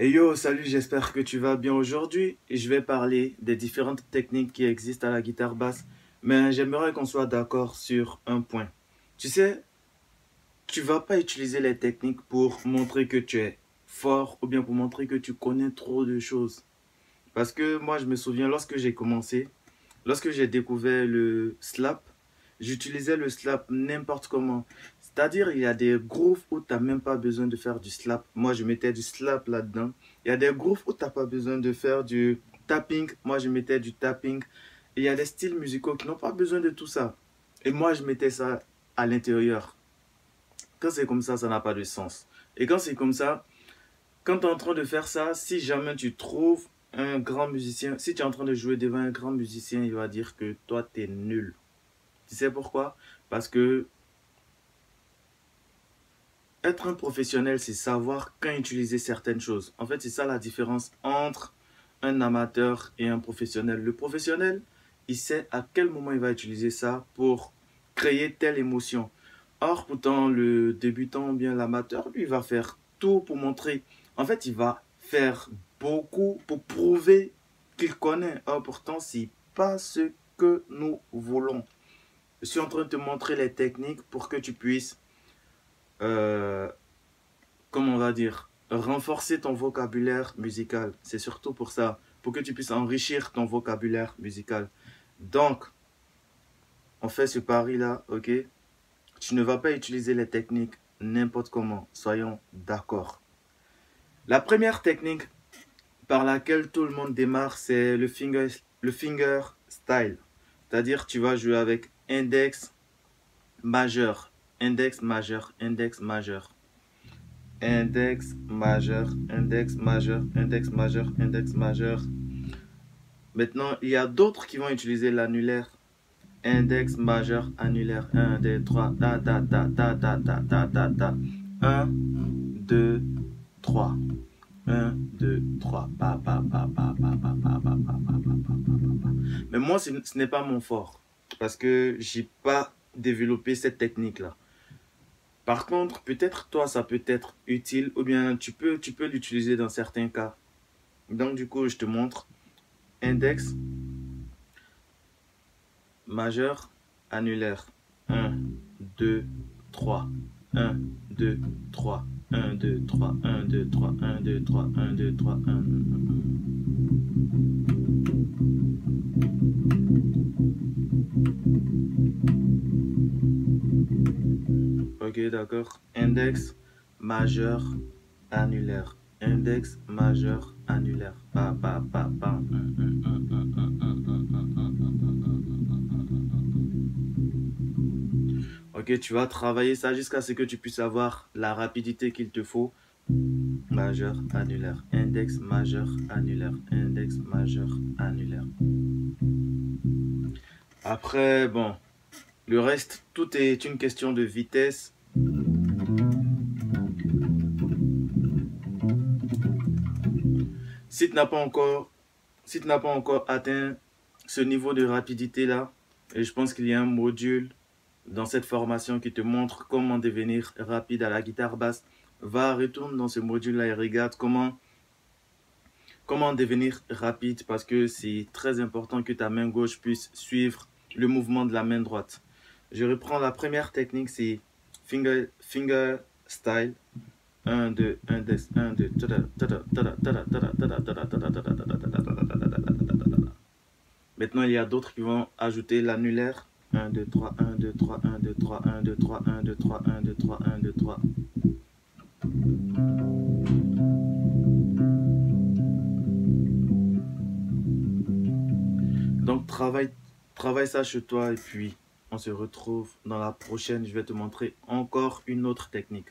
Hey yo, salut, j'espère que tu vas bien aujourd'hui. Je vais parler des différentes techniques qui existent à la guitare basse, mais j'aimerais qu'on soit d'accord sur un point. Tu sais, tu vas pas utiliser les techniques pour montrer que tu es fort ou bien pour montrer que tu connais trop de choses. Parce que moi, je me souviens, lorsque j'ai commencé, lorsque j'ai découvert le slap, j'utilisais le slap n'importe comment. C'est-à-dire, il y a des grooves où tu n'as même pas besoin de faire du slap. Moi, je mettais du slap là-dedans. Il y a des grooves où tu n'as pas besoin de faire du tapping. Moi, je mettais du tapping. Et il y a des styles musicaux qui n'ont pas besoin de tout ça. Et moi, je mettais ça à l'intérieur. Quand c'est comme ça n'a pas de sens. Et quand c'est comme ça, quand tu es en train de faire ça, si jamais tu trouves un grand musicien, si tu es en train de jouer devant un grand musicien, il va dire que toi, tu es nul. Tu sais pourquoi? Parce que être un professionnel, c'est savoir quand utiliser certaines choses. En fait, c'est ça la différence entre un amateur et un professionnel. Le professionnel, il sait à quel moment il va utiliser ça pour créer telle émotion. Or, pourtant, le débutant ou bien l'amateur, lui, il va faire tout pour montrer. En fait, il va faire beaucoup pour prouver qu'il connaît. Or, pourtant, c'est pas ce que nous voulons. Je suis en train de te montrer les techniques pour que tu puisses euh, comment on va dire, renforcer ton vocabulaire musical. C'est surtout pour ça, pour que tu puisses enrichir ton vocabulaire musical. Donc, on fait ce pari-là, ok? Tu ne vas pas utiliser les techniques n'importe comment, soyons d'accord. La première technique par laquelle tout le monde démarre, c'est le finger style. C'est-à-dire, tu vas jouer avec index majeur, index majeur, index majeur. Index majeur, index majeur, index majeur, index majeur. Maintenant, il y a d'autres qui vont utiliser l'annulaire. Index majeur, annulaire. 1, 2, 3, ta, ta, ta, ta, ta, ta, ta, ta, ta. 1, 2, 3. 1, 2, 3. Pa, pa, pa, pa, pa, pa, pa, pa, pa, pa, pa, pa, pa. Mais moi, ce n'est pas mon fort. Parce que j'ai pas développé cette technique-là. Par contre, peut-être toi, ça peut être utile ou bien tu peux l'utiliser dans certains cas. Donc, du coup, je te montre index, majeur, annulaire. 1, 2, 3. 1, 2, 3. 1, 2, 3. 1, 2, 3. 1, 2, 3. 1, 2, 3. 1. Ok, d'accord. Index, majeur, annulaire. Index, majeur, annulaire. Pa, pa, pa, pa. Ok, tu vas travailler ça jusqu'à ce que tu puisses avoir la rapidité qu'il te faut. Majeur, annulaire. Index, majeur, annulaire. Index, majeur, annulaire. Après, bon, le reste, tout est une question de vitesse. Si tu n'as pas encore, si tu n'as pas encore atteint ce niveau de rapidité là, et je pense qu'il y a un module dans cette formation qui te montre comment devenir rapide à la guitare basse, va, retourne dans ce module là et regarde comment devenir rapide parce que c'est très important que ta main gauche puisse suivre le mouvement de la main droite. Je reprends la première technique, c'est finger style. 1, 2, 1, 2, 1, 2. Maintenant, il y a d'autres qui vont ajouter l'annulaire. 1, 2, 3, 1, 2, 3, 1, 2, 3, 1, 2, 3, 1, 2, 3, 1, 2, 3, 1, 2, 3. Donc, travaille ça chez toi et puis on se retrouve dans la prochaine. Je vais te montrer encore une autre technique.